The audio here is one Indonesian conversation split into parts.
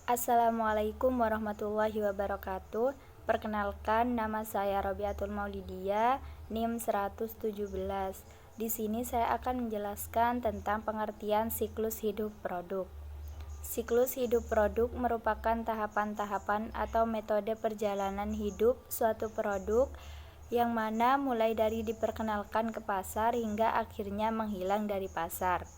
Assalamualaikum warahmatullahi wabarakatuh. Perkenalkan, nama saya Robiatul Maulidiyah, NIM 117. Di sini saya akan menjelaskan tentang pengertian siklus hidup produk. Siklus hidup produk merupakan tahapan-tahapan atau metode perjalanan hidup suatu produk yang mana mulai dari diperkenalkan ke pasar hingga akhirnya menghilang dari pasar.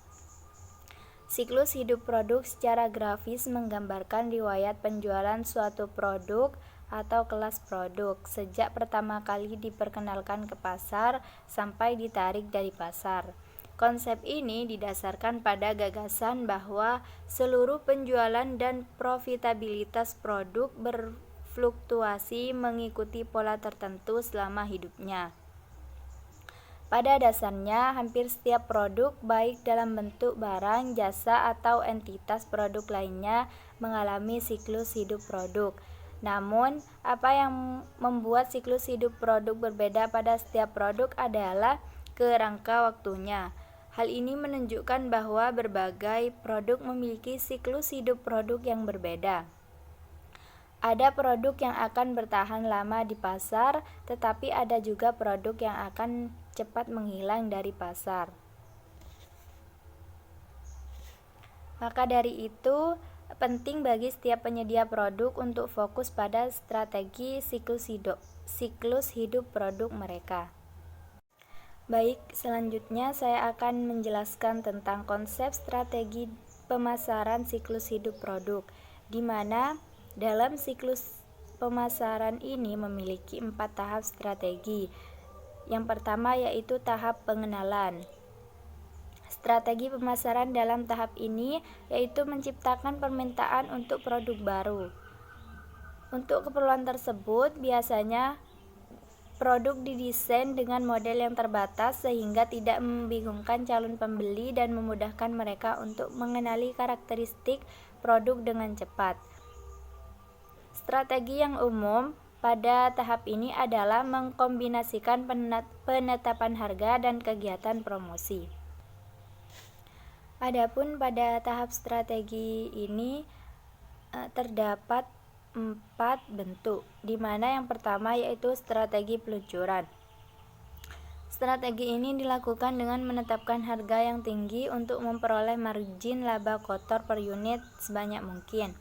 Siklus hidup produk secara grafis menggambarkan riwayat penjualan suatu produk atau kelas produk sejak pertama kali diperkenalkan ke pasar sampai ditarik dari pasar. Konsep ini didasarkan pada gagasan bahwa seluruh penjualan dan profitabilitas produk berfluktuasi mengikuti pola tertentu selama hidupnya. Pada dasarnya, hampir setiap produk, baik dalam bentuk barang, jasa, atau entitas produk lainnya, mengalami siklus hidup produk. Namun, apa yang membuat siklus hidup produk berbeda pada setiap produk adalah kerangka waktunya. Hal ini menunjukkan bahwa berbagai produk memiliki siklus hidup produk yang berbeda. Ada produk yang akan bertahan lama di pasar, tetapi ada juga produk yang akan cepat menghilang dari pasar. Maka dari itu, penting bagi setiap penyedia produk untuk fokus pada strategi siklus hidup produk mereka. Baik, selanjutnya saya akan menjelaskan tentang konsep strategi pemasaran siklus hidup produk, di mana dalam siklus pemasaran ini memiliki 4 tahap strategi. Yang pertama yaitu tahap pengenalan. Strategi pemasaran dalam tahap ini yaitu menciptakan permintaan untuk produk baru. Untuk keperluan tersebut, biasanya produk didesain dengan model yang terbatas sehingga tidak membingungkan calon pembeli dan memudahkan mereka untuk mengenali karakteristik produk dengan cepat. Strategi yang umum pada tahap ini adalah mengkombinasikan penetapan harga dan kegiatan promosi. Adapun pada tahap strategi ini terdapat 4 bentuk, di mana yang pertama yaitu strategi peluncuran. Strategi ini dilakukan dengan menetapkan harga yang tinggi untuk memperoleh margin laba kotor per unit sebanyak mungkin.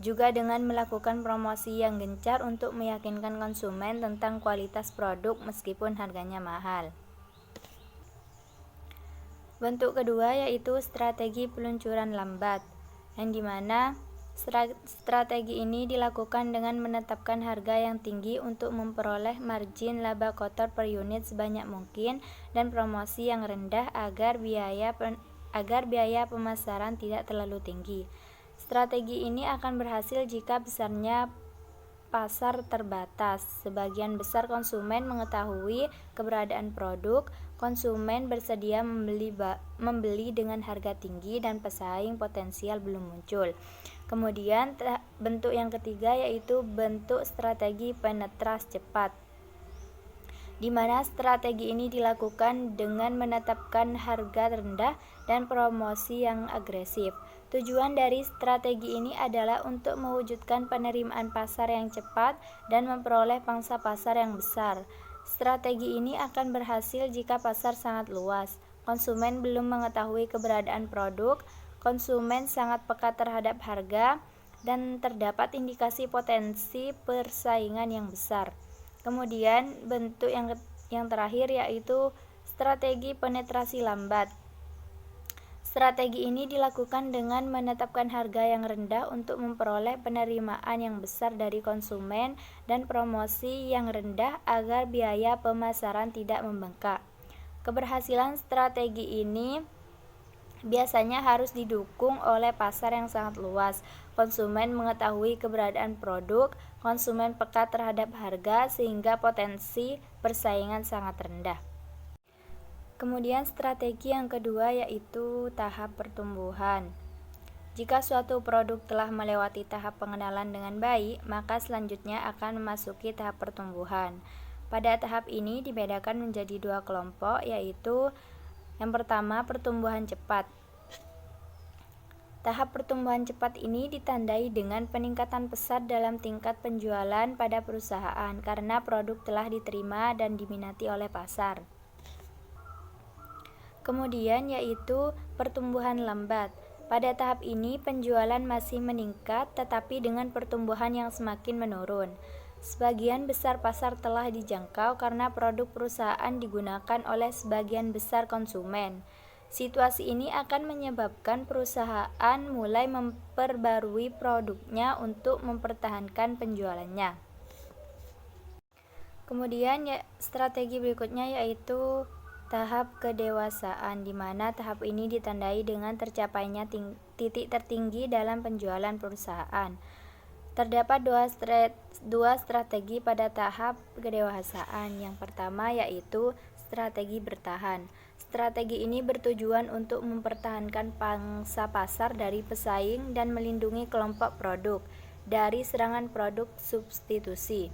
Juga dengan melakukan promosi yang gencar untuk meyakinkan konsumen tentang kualitas produk meskipun harganya mahal. Bentuk kedua yaitu strategi peluncuran lambat, yang dimana strategi ini dilakukan dengan menetapkan harga yang tinggi untuk memperoleh margin laba kotor per unit sebanyak mungkin dan promosi yang rendah agar biaya pemasaran tidak terlalu tinggi. Strategi ini akan berhasil jika besarnya pasar terbatas. Sebagian besar konsumen mengetahui keberadaan produk, konsumen bersedia membeli dengan harga tinggi dan pesaing potensial belum muncul. Kemudian bentuk yang ketiga yaitu bentuk strategi penetrasi cepat, di mana strategi ini dilakukan dengan menetapkan harga rendah dan promosi yang agresif. Tujuan dari strategi ini adalah untuk mewujudkan penerimaan pasar yang cepat dan memperoleh pangsa pasar yang besar. Strategi ini akan berhasil jika pasar sangat luas, konsumen belum mengetahui keberadaan produk, konsumen sangat peka terhadap harga, dan terdapat indikasi potensi persaingan yang besar. Kemudian bentuk yang terakhir yaitu strategi penetrasi lambat. Strategi ini dilakukan dengan menetapkan harga yang rendah untuk memperoleh penerimaan yang besar dari konsumen dan promosi yang rendah agar biaya pemasaran tidak membengkak. Keberhasilan strategi ini biasanya harus didukung oleh pasar yang sangat luas, konsumen mengetahui keberadaan produk, konsumen peka terhadap harga sehingga potensi persaingan sangat rendah. Kemudian strategi yang kedua yaitu tahap pertumbuhan. Jika suatu produk telah melewati tahap pengenalan dengan baik, maka selanjutnya akan memasuki tahap pertumbuhan. Pada tahap ini dibedakan menjadi 2 kelompok, yaitu yang pertama pertumbuhan cepat. Tahap pertumbuhan cepat ini ditandai dengan peningkatan pesat dalam tingkat penjualan pada perusahaan karena produk telah diterima dan diminati oleh pasar. Kemudian yaitu pertumbuhan lambat. Pada tahap ini penjualan masih meningkat tetapi dengan pertumbuhan yang semakin menurun. Sebagian besar pasar telah dijangkau karena produk perusahaan digunakan oleh sebagian besar konsumen. Situasi ini akan menyebabkan perusahaan mulai memperbarui produknya untuk mempertahankan penjualannya. Kemudian strategi berikutnya yaitu tahap kedewasaan, di mana tahap ini ditandai dengan tercapainya titik tertinggi dalam penjualan perusahaan. Terdapat dua strategi pada tahap kedewasaan. Yang pertama yaitu strategi bertahan. Strategi ini bertujuan untuk mempertahankan pangsa pasar dari pesaing dan melindungi kelompok produk dari serangan produk substitusi.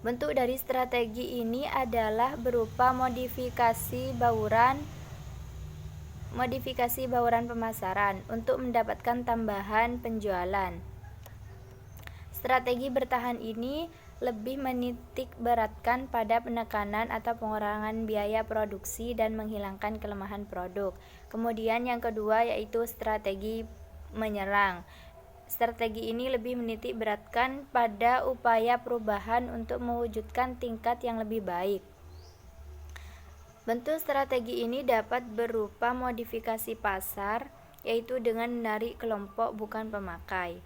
Bentuk dari strategi ini adalah berupa modifikasi bauran pemasaran untuk mendapatkan tambahan penjualan. Strategi bertahan ini lebih menitik beratkan pada penekanan atau pengurangan biaya produksi dan menghilangkan kelemahan produk. Kemudian yang kedua yaitu strategi menyerang. Strategi ini lebih menitik beratkan pada upaya perubahan untuk mewujudkan tingkat yang lebih baik. Bentuk strategi ini dapat berupa modifikasi pasar, yaitu dengan menarik kelompok bukan pemakai,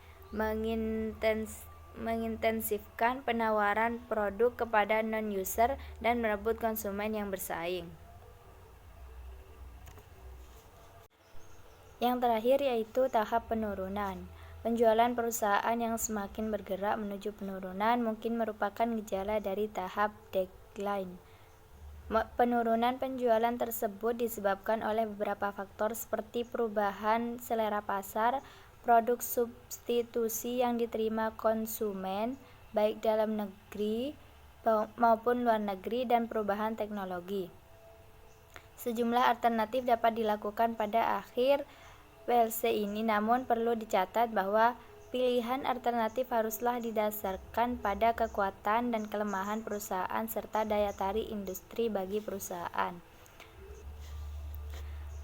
mengintensifkan penawaran produk kepada non-user, dan merebut konsumen yang bersaing. Yang terakhir yaitu tahap penurunan. Penjualan perusahaan yang semakin bergerak menuju penurunan mungkin merupakan gejala dari tahap decline. Penurunan penjualan tersebut disebabkan oleh beberapa faktor seperti perubahan selera pasar, produk substitusi yang diterima konsumen, baik dalam negeri maupun luar negeri, dan perubahan teknologi. Sejumlah alternatif dapat dilakukan pada akhir PLC ini, namun perlu dicatat bahwa pilihan alternatif haruslah didasarkan pada kekuatan dan kelemahan perusahaan serta daya tarik industri bagi perusahaan.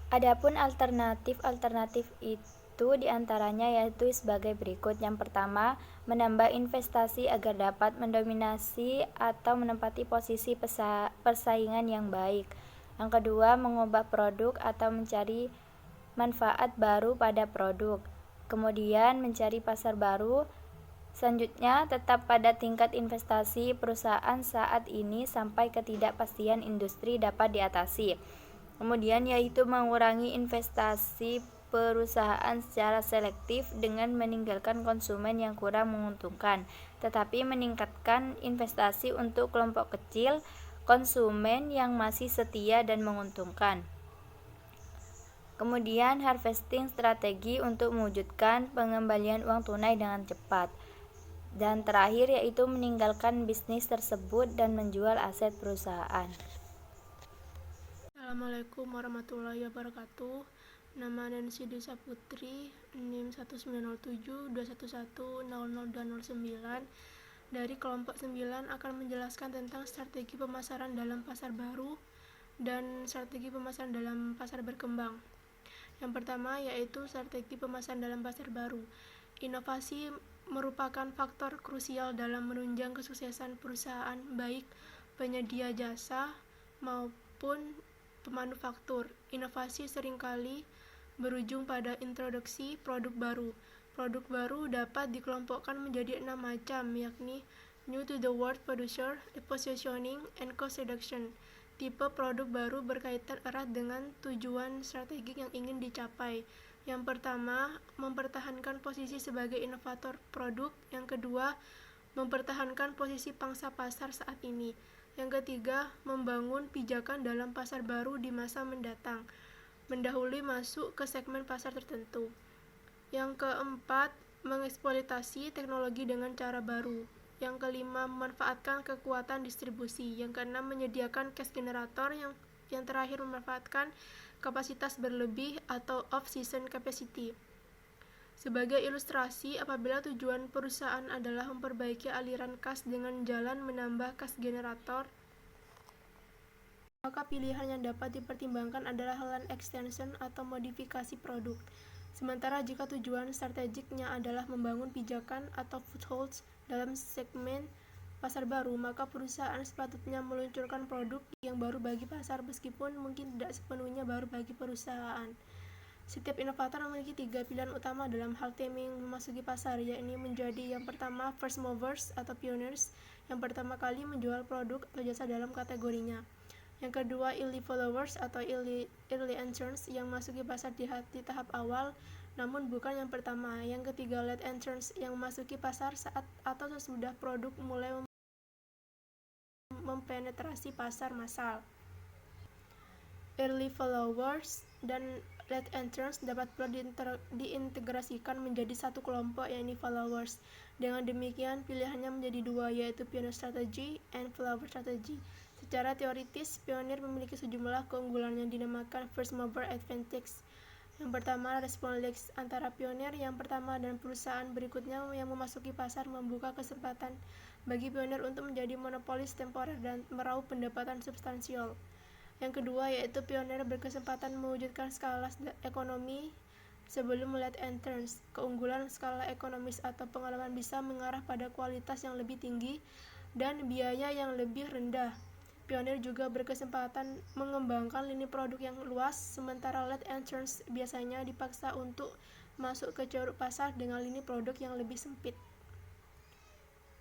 Adapun alternatif itu diantaranya yaitu sebagai berikut. Yang pertama, menambah investasi agar dapat mendominasi atau menempati posisi persaingan yang baik. Yang kedua, mengubah produk atau mencari manfaat baru pada produk. Kemudian mencari pasar baru. Selanjutnya, tetap pada tingkat investasi perusahaan saat ini sampai ketidakpastian industri dapat diatasi. Kemudian yaitu mengurangi investasi perusahaan secara selektif dengan meninggalkan konsumen yang kurang menguntungkan, tetapi meningkatkan investasi untuk kelompok kecil konsumen yang masih setia dan menguntungkan. Kemudian harvesting strategi untuk mewujudkan pengembalian uang tunai dengan cepat. Dan terakhir yaitu meninggalkan bisnis tersebut dan menjual aset perusahaan. Assalamualaikum warahmatullahi wabarakatuh. Nama Nancy Desa Putri, NIM 197721100209 dari kelompok 9 akan menjelaskan tentang strategi pemasaran dalam pasar baru dan strategi pemasaran dalam pasar berkembang. Yang pertama yaitu strategi pemasaran dalam pasar baru. Inovasi merupakan faktor krusial dalam menunjang kesuksesan perusahaan baik penyedia jasa maupun pemanufaktur. Inovasi seringkali berujung pada introduksi produk baru. Produk baru dapat dikelompokkan menjadi 6 macam, yakni new to the world producer, positioning, and cost reduction. Tipe produk baru berkaitan erat dengan tujuan strategik yang ingin dicapai. Yang pertama, mempertahankan posisi sebagai inovator produk. Yang kedua, mempertahankan posisi pangsa pasar saat ini. Yang ketiga, membangun pijakan dalam pasar baru di masa mendatang, mendahului masuk ke segmen pasar tertentu. Yang keempat, mengeksploitasi teknologi dengan cara baru. Yang kelima, memanfaatkan kekuatan distribusi. Yang keenam, menyediakan cash generator. Yang terakhir, memanfaatkan kapasitas berlebih atau off-season capacity. Sebagai ilustrasi, apabila tujuan perusahaan adalah memperbaiki aliran kas dengan jalan menambah kas generator, maka pilihan yang dapat dipertimbangkan adalah line extension atau modifikasi produk. Sementara jika tujuan strategiknya adalah membangun pijakan atau footholds dalam segmen pasar baru, maka perusahaan sepatutnya meluncurkan produk yang baru bagi pasar meskipun mungkin tidak sepenuhnya baru bagi perusahaan. Setiap inovator memiliki 3 pilihan utama dalam hal timing memasuki pasar, yakni menjadi yang pertama first movers atau pioneers, yang pertama kali menjual produk atau jasa dalam kategorinya. Yang kedua early followers atau early entrants, yang masuki pasar di tahap awal namun bukan yang pertama. Yang ketiga late entrants, yang memasuki pasar saat atau sesudah produk mulai mempenetrasi pasar massal. Early followers dan late entrants dapat pula diintegrasikan menjadi satu kelompok, yakni followers. Dengan demikian pilihannya menjadi dua, yaitu pioneer strategy and follower strategy. Secara teoritis, pionir memiliki sejumlah keunggulan yang dinamakan first mover advantage. Yang pertama, respon leaks antara pionir yang pertama dan perusahaan berikutnya yang memasuki pasar membuka kesempatan bagi pionir untuk menjadi monopolis temporer dan meraup pendapatan substansial. Yang kedua, yaitu pionir berkesempatan mewujudkan skala ekonomi sebelum late entrants. Keunggulan skala ekonomis atau pengalaman bisa mengarah pada kualitas yang lebih tinggi dan biaya yang lebih rendah. Pionir juga berkesempatan mengembangkan lini produk yang luas, sementara late entrants biasanya dipaksa untuk masuk ke ceruk pasar dengan lini produk yang lebih sempit.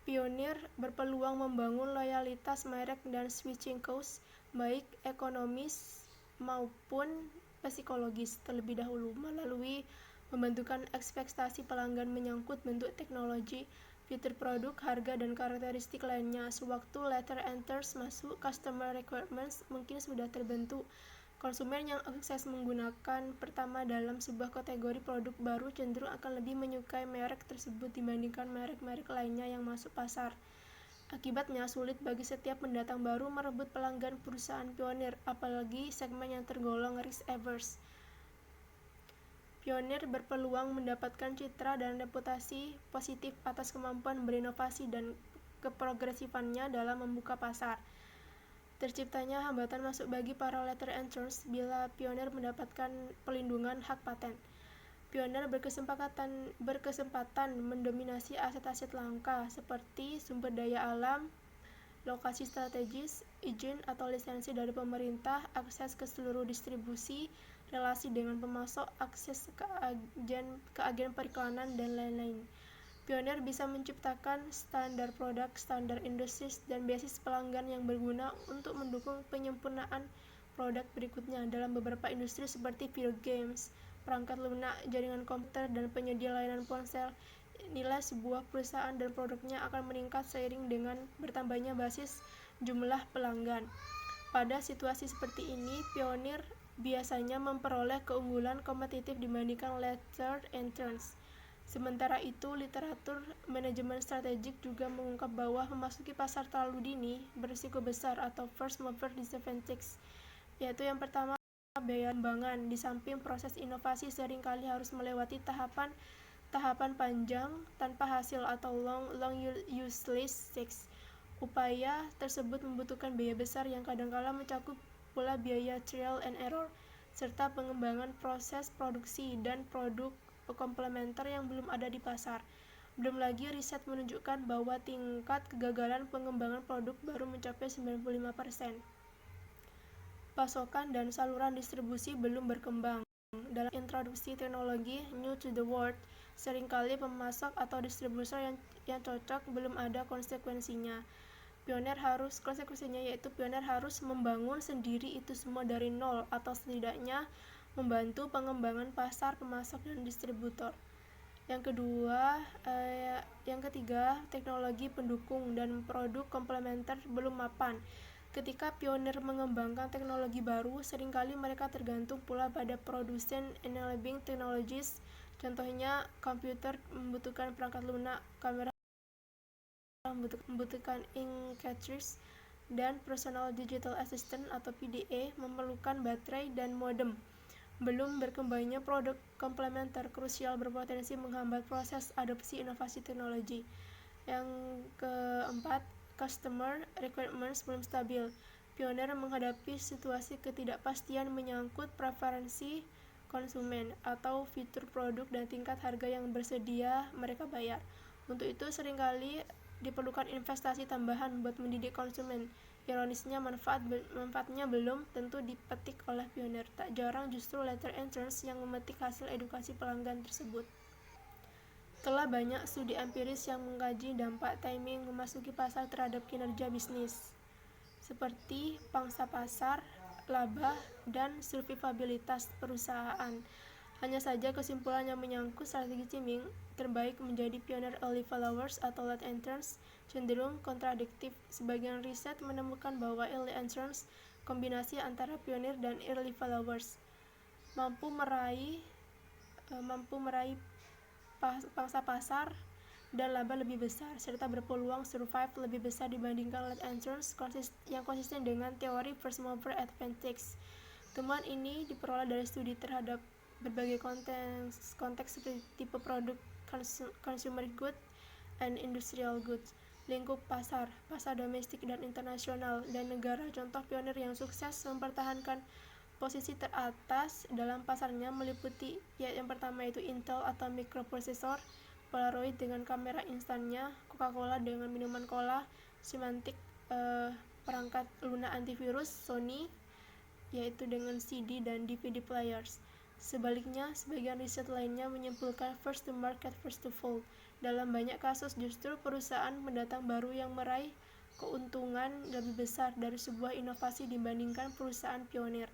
Pionir berpeluang membangun loyalitas merek dan switching cost, baik ekonomis maupun psikologis terlebih dahulu, melalui membentukkan ekspektasi pelanggan menyangkut bentuk teknologi, fitur produk, harga, dan karakteristik lainnya. Sewaktu later enters masuk, customer requirements mungkin sudah terbentuk. Konsumen yang sukses menggunakan pertama dalam sebuah kategori produk baru cenderung akan lebih menyukai merek tersebut dibandingkan merek-merek lainnya yang masuk pasar. Akibatnya, sulit bagi setiap pendatang baru merebut pelanggan perusahaan pionir, apalagi segmen yang tergolong risk-averse. Pionir berpeluang mendapatkan citra dan reputasi positif atas kemampuan berinovasi dan keprogresifannya dalam membuka pasar. Terciptanya hambatan masuk bagi para later entrants bila pionir mendapatkan pelindungan hak paten. Pionir berkesempatan mendominasi aset-aset langka seperti sumber daya alam, lokasi strategis, izin atau lisensi dari pemerintah, akses ke seluruh distribusi, relasi dengan pemasok, akses ke agen periklanan, dan lain-lain. Pionir bisa menciptakan standar produk, standar industri, dan basis pelanggan yang berguna untuk mendukung penyempurnaan produk berikutnya dalam beberapa industri seperti video games, perangkat lunak, jaringan komputer, dan penyedia layanan ponsel. Nilai sebuah perusahaan dan produknya akan meningkat seiring dengan bertambahnya basis jumlah pelanggan. Pada situasi seperti ini, pionir biasanya memperoleh keunggulan kompetitif dibandingkan later entrants. Sementara itu, literatur manajemen strategik juga mengungkap bahwa memasuki pasar terlalu dini berisiko besar atau first mover disadvantage, yaitu yang pertama biaya pengembangan. Di samping proses inovasi seringkali harus melewati tahapan panjang tanpa hasil atau long useless stakes. Upaya tersebut membutuhkan biaya besar yang kadangkala mencakup pula biaya trial and error, serta pengembangan proses produksi dan produk komplementer yang belum ada di pasar. Belum lagi riset menunjukkan bahwa tingkat kegagalan pengembangan produk baru mencapai 95%. Pasokan dan saluran distribusi belum berkembang. Dalam introduksi teknologi new to the world, seringkali pemasok atau distributor yang cocok belum ada konsekuensinya. Yaitu pionir harus membangun sendiri itu semua dari nol atau setidaknya membantu pengembangan pasar, pemasok, dan distributor. Yang ketiga, teknologi pendukung dan produk komplementer belum mapan. Ketika pionir mengembangkan teknologi baru, seringkali mereka tergantung pula pada produsen enabling technologies. Contohnya, komputer membutuhkan perangkat lunak, kamera membutuhkan ink cartridge, dan personal digital assistant atau PDA memerlukan baterai dan modem. Belum berkembangnya produk komplementer krusial berpotensi menghambat proses adopsi inovasi teknologi. Yang keempat, customer requirements belum stabil. Pioneer menghadapi situasi ketidakpastian menyangkut preferensi konsumen atau fitur produk dan tingkat harga yang bersedia mereka bayar. Untuk itu seringkali diperlukan investasi tambahan buat mendidik konsumen. Ironisnya manfaatnya belum tentu dipetik oleh pioneer. Tak jarang justru later entrants yang memetik hasil edukasi pelanggan tersebut. Telah banyak studi empiris yang mengkaji dampak timing memasuki pasar terhadap kinerja bisnis, seperti pangsa pasar, laba, dan survivabilitas perusahaan. Hanya saja kesimpulan yang menyangkut strategi timing terbaik menjadi pioneer early followers atau late entrants cenderung kontradiktif. Sebagian riset menemukan bahwa early entrants, kombinasi antara pioneer dan early followers, mampu meraih pangsa pasar dan laba lebih besar, serta berpeluang survive lebih besar dibandingkan late entrants yang konsisten dengan teori first mover advantage. Temuan ini diperoleh dari studi terhadap berbagai konteks seperti tipe produk consumer goods and industrial goods, lingkup pasar, pasar domestik dan internasional, dan negara. Contoh pionir yang sukses mempertahankan posisi teratas dalam pasarnya meliputi yang pertama yaitu Intel atau microprocessor, Polaroid dengan kamera instannya, Coca-Cola dengan minuman cola, Symantec perangkat lunak antivirus, Sony yaitu dengan CD dan DVD players. Sebaliknya, sebagian riset lainnya menyimpulkan first to market, first to fall. Dalam banyak kasus justru perusahaan pendatang baru yang meraih keuntungan lebih besar dari sebuah inovasi dibandingkan perusahaan pionir.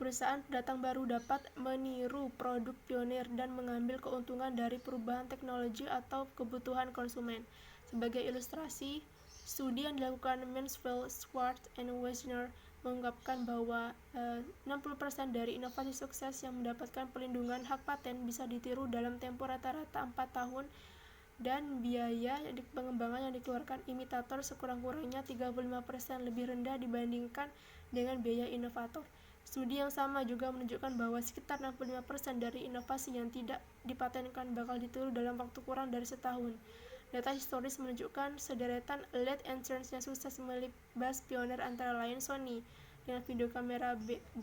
Perusahaan pendatang baru dapat meniru produk pionir dan mengambil keuntungan dari perubahan teknologi atau kebutuhan konsumen. Sebagai ilustrasi, studi yang dilakukan Mansfield, Schwartz, and Wisner mengungkapkan bahwa 60% dari inovasi sukses yang mendapatkan pelindungan hak paten bisa ditiru dalam tempo rata-rata 4 tahun dan biaya pengembangan yang dikeluarkan imitator sekurang-kurangnya 35% lebih rendah dibandingkan dengan biaya inovator. Studi yang sama juga menunjukkan bahwa sekitar 65% dari inovasi yang tidak dipatenkan bakal ditiru dalam waktu kurang dari setahun. Data historis menunjukkan sederetan late entrants yang sukses melibas pioner antara lain Sony dengan video kamera 8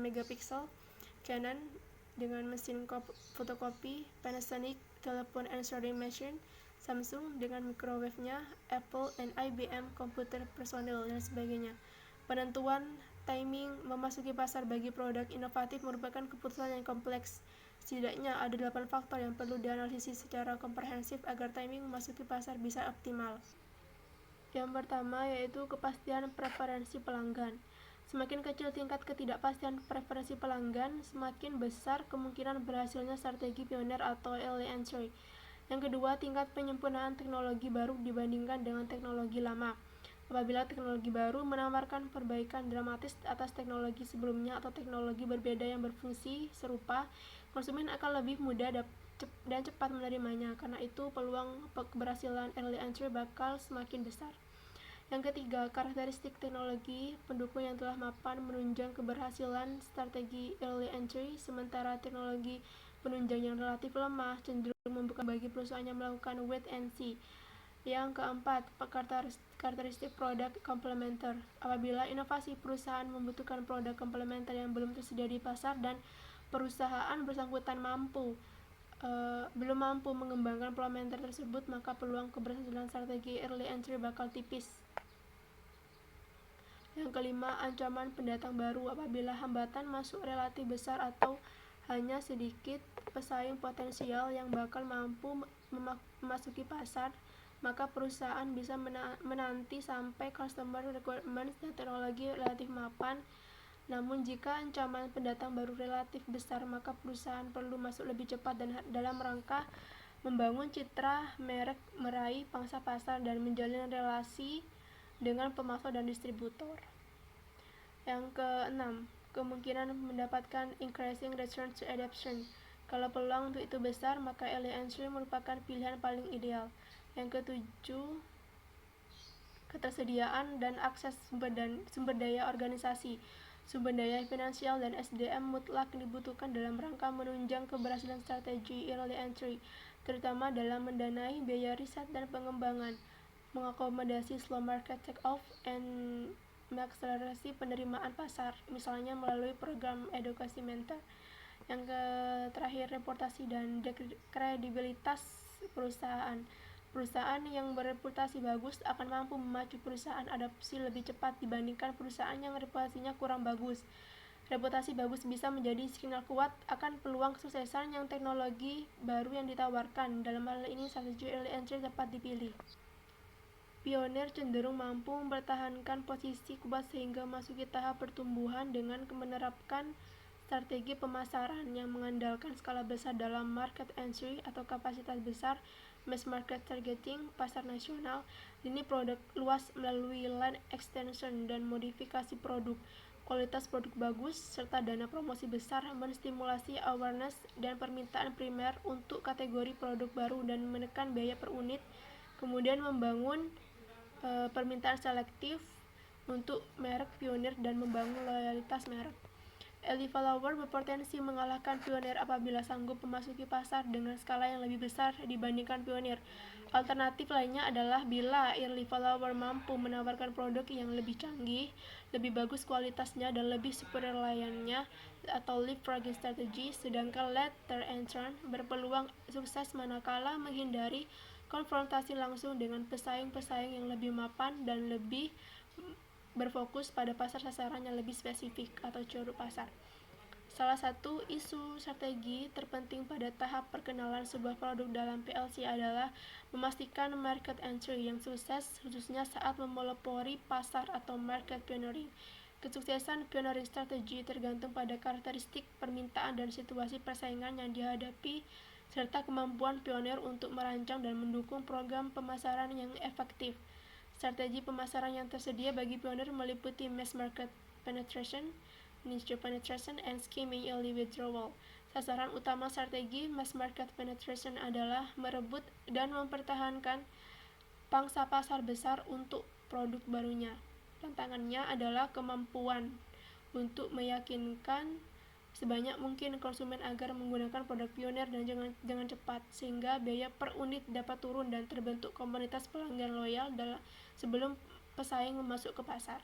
megapiksel, Canon dengan mesin fotokopi, Panasonic telephone answering machine, Samsung dengan microwave-nya, Apple dan IBM komputer personal dan sebagainya. Penentuan timing memasuki pasar bagi produk inovatif merupakan keputusan yang kompleks. Setidaknya ada 8 faktor yang perlu dianalisis secara komprehensif agar timing memasuki pasar bisa optimal. Yang pertama yaitu kepastian preferensi pelanggan. Semakin kecil tingkat ketidakpastian preferensi pelanggan, semakin besar kemungkinan berhasilnya strategi pioner atau early entry. Yang kedua, tingkat penyempurnaan teknologi baru dibandingkan dengan teknologi lama. Apabila teknologi baru menawarkan perbaikan dramatis atas teknologi sebelumnya atau teknologi berbeda yang berfungsi serupa, konsumen akan lebih mudah dan cepat menerimanya. Karena itu, peluang keberhasilan early entry bakal semakin besar. Yang ketiga, karakteristik teknologi pendukung yang telah mapan menunjang keberhasilan strategi early entry, sementara teknologi penunjang yang relatif lemah cenderung membuka bagi perusahaan yang melakukan wait and see. Yang keempat, karakteristik produk komplementer. Apabila inovasi perusahaan membutuhkan produk komplementer yang belum tersedia di pasar dan perusahaan bersangkutan belum mampu mengembangkan komplementer tersebut, maka peluang keberhasilan strategi early entry bakal tipis. Yang kelima, ancaman pendatang baru. Apabila hambatan masuk relatif besar atau hanya sedikit pesaing potensial yang bakal mampu memasuki pasar, maka perusahaan bisa menanti sampai customer requirements dan teknologi relatif mapan. Namun jika ancaman pendatang baru relatif besar, maka perusahaan perlu masuk lebih cepat dan dalam rangka membangun citra merek, meraih pangsa pasar, dan menjalin relasi dengan pemasok dan distributor. Yang keenam, kemungkinan mendapatkan increasing return to adoption. Kalau peluang untuk itu besar, maka early entry merupakan pilihan paling ideal. Yang ketujuh, ketersediaan dan akses sumber daya organisasi. Sumber daya finansial dan SDM mutlak dibutuhkan dalam rangka menunjang keberhasilan strategi early entry, terutama dalam mendanai biaya riset dan pengembangan, mengakomodasi slow market take-off, dan mengakselerasi penerimaan pasar, misalnya melalui program edukasi mentor. Yang terakhir, reputasi dan kredibilitas perusahaan. Perusahaan yang bereputasi bagus akan mampu memacu perusahaan adopsi lebih cepat dibandingkan perusahaan yang reputasinya kurang bagus. Reputasi bagus bisa menjadi sinyal kuat akan peluang kesuksesan yang teknologi baru yang ditawarkan. Dalam hal ini, strategi early entry dapat dipilih. Pionir cenderung mampu mempertahankan posisi kuat sehingga memasuki tahap pertumbuhan dengan menerapkan strategi pemasaran yang mengandalkan skala besar dalam market entry atau kapasitas besar, mass market targeting, pasar nasional, lini produk luas melalui line extension dan modifikasi produk, kualitas produk bagus, serta dana promosi besar, menstimulasi awareness dan permintaan primer untuk kategori produk baru dan menekan biaya per unit, kemudian membangun permintaan selektif untuk merek pionir dan membangun loyalitas merek. Early follower berpotensi mengalahkan pionir apabila sanggup memasuki pasar dengan skala yang lebih besar dibandingkan pionir. Alternatif lainnya adalah bila early follower mampu menawarkan produk yang lebih canggih, lebih bagus kualitasnya, dan lebih superior layannya atau leapfrogging strategy, sedangkan later entrant berpeluang sukses manakala menghindari konfrontasi langsung dengan pesaing-pesaing yang lebih mapan dan lebih berfokus pada pasar sasaran yang lebih spesifik atau ceruk pasar. Salah satu isu strategi terpenting pada tahap perkenalan sebuah produk dalam PLC adalah memastikan market entry yang sukses, khususnya saat memelopori pasar atau market pioneering. Kesuksesan pioneering strategi tergantung pada karakteristik permintaan dan situasi persaingan yang dihadapi, serta kemampuan pionir untuk merancang dan mendukung program pemasaran yang efektif. Strategi pemasaran yang tersedia bagi pionir meliputi mass market penetration, niche penetration, and skimming early withdrawal. Sasaran utama strategi mass market penetration adalah merebut dan mempertahankan pangsa pasar besar untuk produk barunya. Tantangannya adalah kemampuan untuk meyakinkan sebanyak mungkin konsumen agar menggunakan produk pionir dan jangan cepat, sehingga biaya per unit dapat turun dan terbentuk komunitas pelanggan loyal sebelum pesaing masuk ke pasar.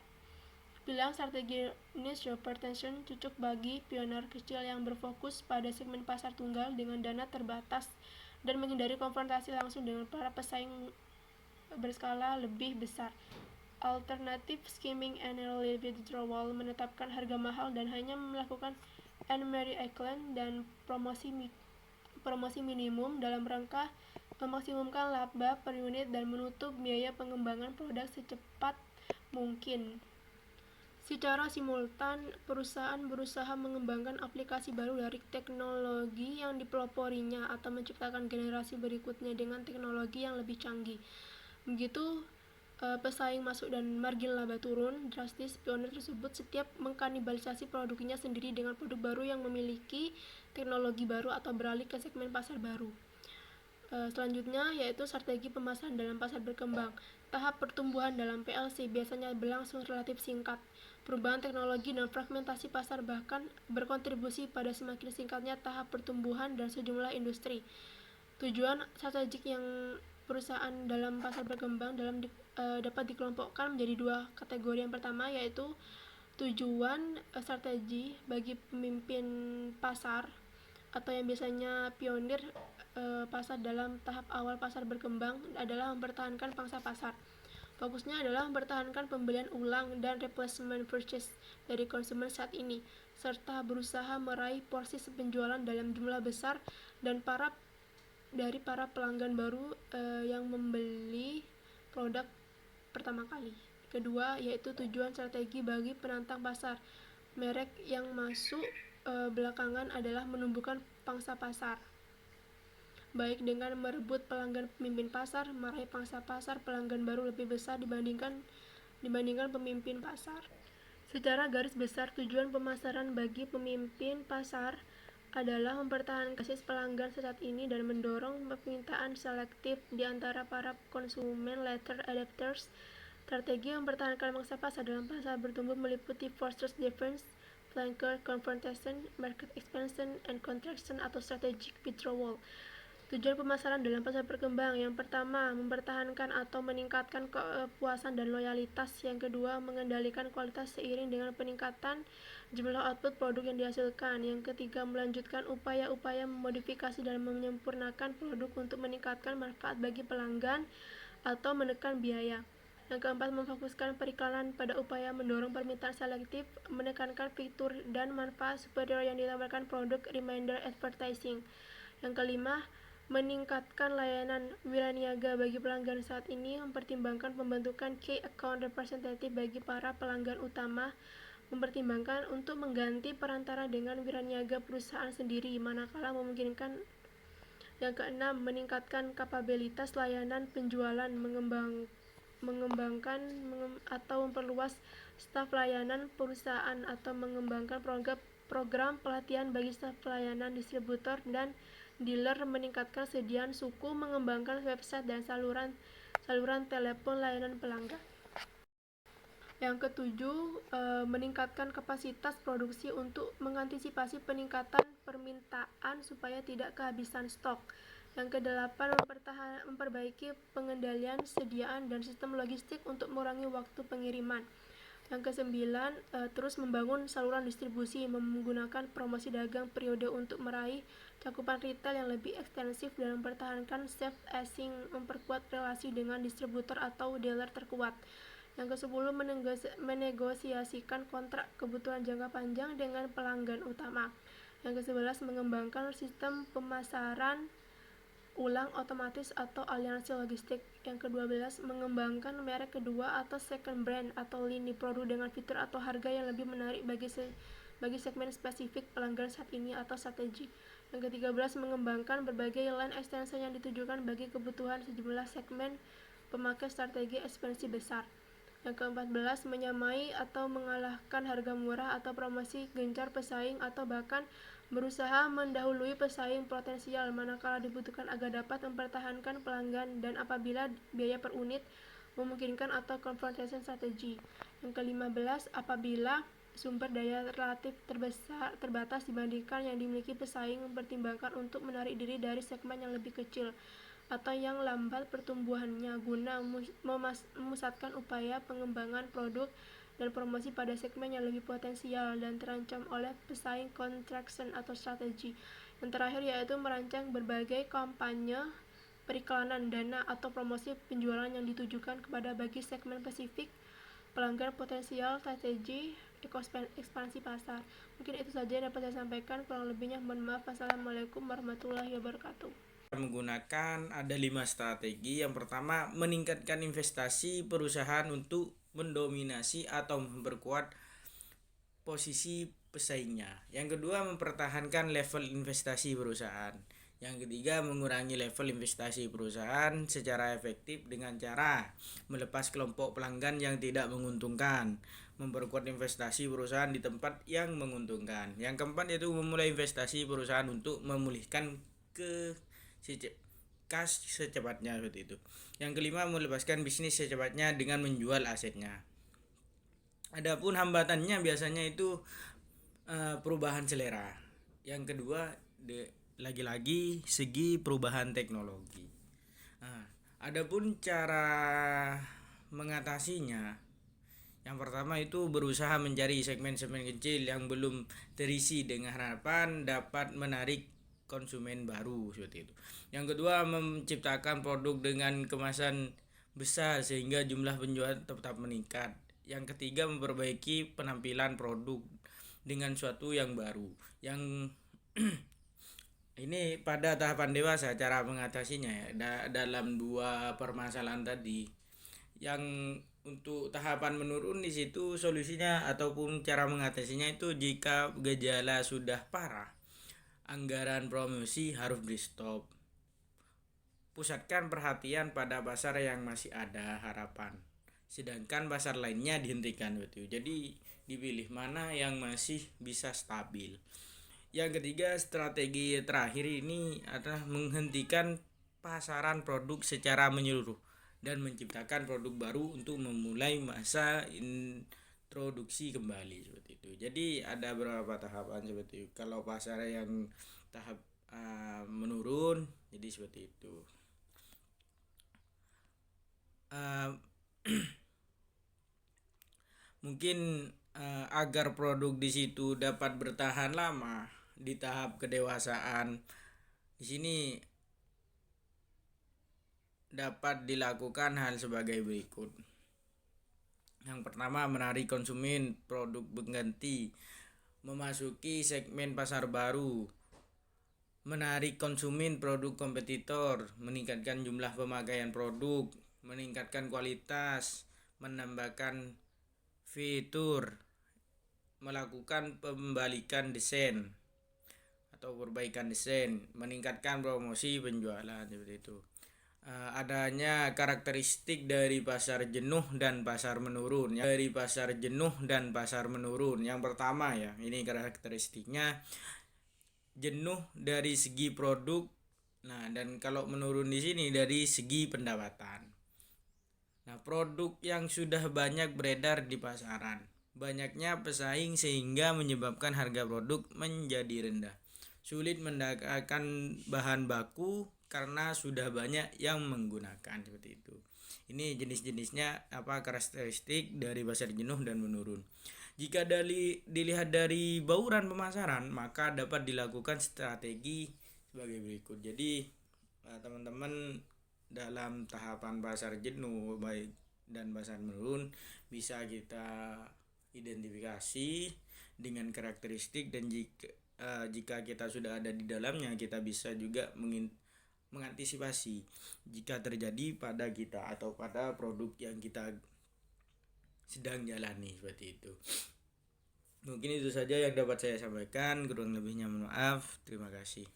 Bilang strategi niche hypertension cocok bagi pionir kecil yang berfokus pada segmen pasar tunggal dengan dana terbatas dan menghindari konfrontasi langsung dengan para pesaing berskala lebih besar. Alternatif skimming and early withdrawal menetapkan harga mahal dan hanya melakukan Anne-Marie Eklund dan promosi minimum dalam rangka memaksimumkan laba per unit dan menutup biaya pengembangan produk secepat mungkin. Secara simultan, perusahaan berusaha mengembangkan aplikasi baru dari teknologi yang dipeloporinya atau menciptakan generasi berikutnya dengan teknologi yang lebih canggih. Begitu pesaing masuk dan margin laba turun drastis, pionir tersebut setiap mengkanibalisasi produknya sendiri dengan produk baru yang memiliki teknologi baru atau beralih ke segmen pasar baru. Selanjutnya yaitu strategi pemasaran dalam pasar berkembang. Tahap pertumbuhan dalam PLC biasanya berlangsung relatif singkat. Perubahan teknologi dan fragmentasi pasar bahkan berkontribusi pada semakin singkatnya tahap pertumbuhan dan sejumlah industri. Tujuan strategik yang perusahaan dalam pasar berkembang dapat dikelompokkan menjadi dua kategori. Yang pertama yaitu tujuan strategi bagi pemimpin pasar atau yang biasanya pionir pasar dalam tahap awal pasar berkembang adalah mempertahankan pangsa pasar. Fokusnya adalah mempertahankan pembelian ulang dan replacement purchase dari konsumen saat ini, serta berusaha meraih porsi penjualan dalam jumlah besar dan dari para pelanggan baru yang membeli produk pertama kali. Kedua yaitu tujuan strategi bagi penantang pasar. Merek yang masuk belakangan adalah menumbuhkan pangsa pasar, baik dengan merebut pelanggan pemimpin pasar, meraih pangsa pasar pelanggan baru lebih besar dibandingkan pemimpin pasar. Secara garis besar, tujuan pemasaran bagi pemimpin pasar adalah mempertahankan basis pelanggan saat ini dan mendorong permintaan selektif di antara para konsumen later adopters. Strategi mempertahankan pangsa pasar dalam pasar bertumbuh meliputi fortress defense, flanker confrontation, market expansion and contraction atau strategic withdrawal. Tujuan pemasaran dalam pasar berkembang: yang pertama, mempertahankan atau meningkatkan kepuasan dan loyalitas. Yang kedua, mengendalikan kualitas seiring dengan peningkatan jumlah output produk yang dihasilkan. Yang ketiga, melanjutkan upaya-upaya memodifikasi dan menyempurnakan produk untuk meningkatkan manfaat bagi pelanggan atau menekan biaya. Yang keempat, memfokuskan periklanan pada upaya mendorong permintaan selektif, menekankan fitur dan manfaat superior yang ditawarkan produk reminder advertising. Yang kelima, meningkatkan layanan wiraniaga bagi pelanggan. Saat ini mempertimbangkan pembentukan key account representative bagi para pelanggan utama, mempertimbangkan untuk mengganti perantara dengan wiraniaga perusahaan sendiri manakala memungkinkan. Yang keenam, meningkatkan kapabilitas layanan penjualan, mengembangkan atau memperluas staf layanan perusahaan atau mengembangkan program pelatihan bagi staf pelayanan distributor dan dealer, meningkatkan sediaan suku, mengembangkan website dan saluran telepon layanan pelanggan. Yang ketujuh, meningkatkan kapasitas produksi untuk mengantisipasi peningkatan permintaan supaya tidak kehabisan stok. Yang kedelapan, memperbaiki pengendalian sediaan dan sistem logistik untuk mengurangi waktu pengiriman. Yang kesembilan, terus membangun saluran distribusi menggunakan promosi dagang periode untuk meraih cakupan retail yang lebih ekstensif dan mempertahankan safe asing, memperkuat relasi dengan distributor atau dealer terkuat. Yang kesepuluh, menegosiasikan kontrak kebutuhan jangka panjang dengan pelanggan utama. Yang kesebelas, mengembangkan sistem pemasaran ulang otomatis atau aliansi logistik. Yang ke-12, mengembangkan merek kedua atau second brand atau lini produk dengan fitur atau harga yang lebih menarik bagi segmen spesifik pelanggan saat ini atau strategi. Yang ke-13, mengembangkan berbagai line extension yang ditujukan bagi kebutuhan sejumlah segmen pemakai strategi ekspansi besar. Yang ke-14, menyamai atau mengalahkan harga murah atau promosi gencar pesaing atau bahkan berusaha mendahului pesaing potensial manakala dibutuhkan agar dapat mempertahankan pelanggan dan apabila biaya per unit memungkinkan atau confrontation strategi. Yang ke-15, apabila sumber daya relatif terbatas dibandingkan yang dimiliki pesaing, mempertimbangkan untuk menarik diri dari segmen yang lebih kecil atau yang lambat pertumbuhannya guna memusatkan upaya pengembangan produk dan promosi pada segmen yang lebih potensial dan terancam oleh pesaing contraction atau strategi. Yang terakhir yaitu merancang berbagai kampanye periklanan, dana atau promosi penjualan yang ditujukan kepada bagi segmen spesifik pelanggan potensial strategi ekspansi pasar. Mungkin itu saja yang dapat saya sampaikan, kurang lebihnya mohon maaf. Assalamualaikum warahmatullahi wabarakatuh. Menggunakan ada 5 strategi. Yang pertama, meningkatkan investasi perusahaan untuk mendominasi atau memperkuat posisi pesaingnya. Yang kedua, mempertahankan level investasi perusahaan. Yang ketiga, mengurangi level investasi perusahaan secara efektif dengan cara melepas kelompok pelanggan yang tidak menguntungkan, memperkuat investasi perusahaan di tempat yang menguntungkan. Yang keempat yaitu memulai investasi perusahaan untuk memulihkan kas secepatnya seperti itu. Yang kelima, melepaskan bisnis secepatnya dengan menjual asetnya. Adapun hambatannya biasanya itu perubahan selera. Yang kedua, lagi-lagi segi perubahan teknologi. Adapun cara mengatasinya, yang pertama itu berusaha mencari segmen-segmen kecil yang belum terisi dengan harapan dapat menarik konsumen baru seperti itu. Yang kedua, menciptakan produk dengan kemasan besar sehingga jumlah penjualan tetap meningkat. Yang ketiga, memperbaiki penampilan produk dengan suatu yang baru. Yang ini pada tahapan dewasa cara mengatasinya ya, dalam dua permasalahan tadi. Yang untuk tahapan menurun di situ solusinya ataupun cara mengatasinya itu jika gejala sudah parah, anggaran promosi harus di stop. Pusatkan perhatian pada pasar yang masih ada harapan, sedangkan pasar lainnya dihentikan betul. Jadi dipilih mana yang masih bisa stabil. Yang ketiga, strategi terakhir ini adalah menghentikan pasaran produk secara menyeluruh dan menciptakan produk baru untuk memulai masa produksi kembali seperti itu. Jadi ada beberapa tahapan seperti itu. Kalau pasar yang tahap menurun, jadi seperti itu. Mungkin agar produk di situ dapat bertahan lama di tahap kedewasaan, di sini dapat dilakukan hal sebagai berikut. Yang pertama, menarik konsumen produk pengganti, memasuki segmen pasar baru, menarik konsumen produk kompetitor, meningkatkan jumlah pemakaian produk, meningkatkan kualitas, menambahkan fitur, melakukan pembalikan desain atau perbaikan desain, meningkatkan promosi penjualan seperti itu. Adanya karakteristik dari pasar jenuh dan pasar menurun. Dari pasar jenuh dan pasar menurun. Yang pertama ya, ini karakteristiknya jenuh dari segi produk. Nah, dan kalau menurun di sini dari segi pendapatan. Nah, produk yang sudah banyak beredar di pasaran, banyaknya pesaing sehingga menyebabkan harga produk menjadi rendah. Sulit mendapatkan bahan baku karena sudah banyak yang menggunakan seperti itu. Ini jenis-jenisnya karakteristik dari pasar jenuh dan menurun. Jika dilihat dari bauran pemasaran, maka dapat dilakukan strategi sebagai berikut. Jadi teman-teman dalam tahapan pasar jenuh baik dan pasar menurun bisa kita identifikasi dengan karakteristik, dan jika kita sudah ada di dalamnya, kita bisa juga mengantisipasi jika terjadi pada kita atau pada produk yang kita sedang jalani seperti itu. Mungkin itu saja yang dapat saya sampaikan, kurang lebihnya mohon maaf. Terima kasih.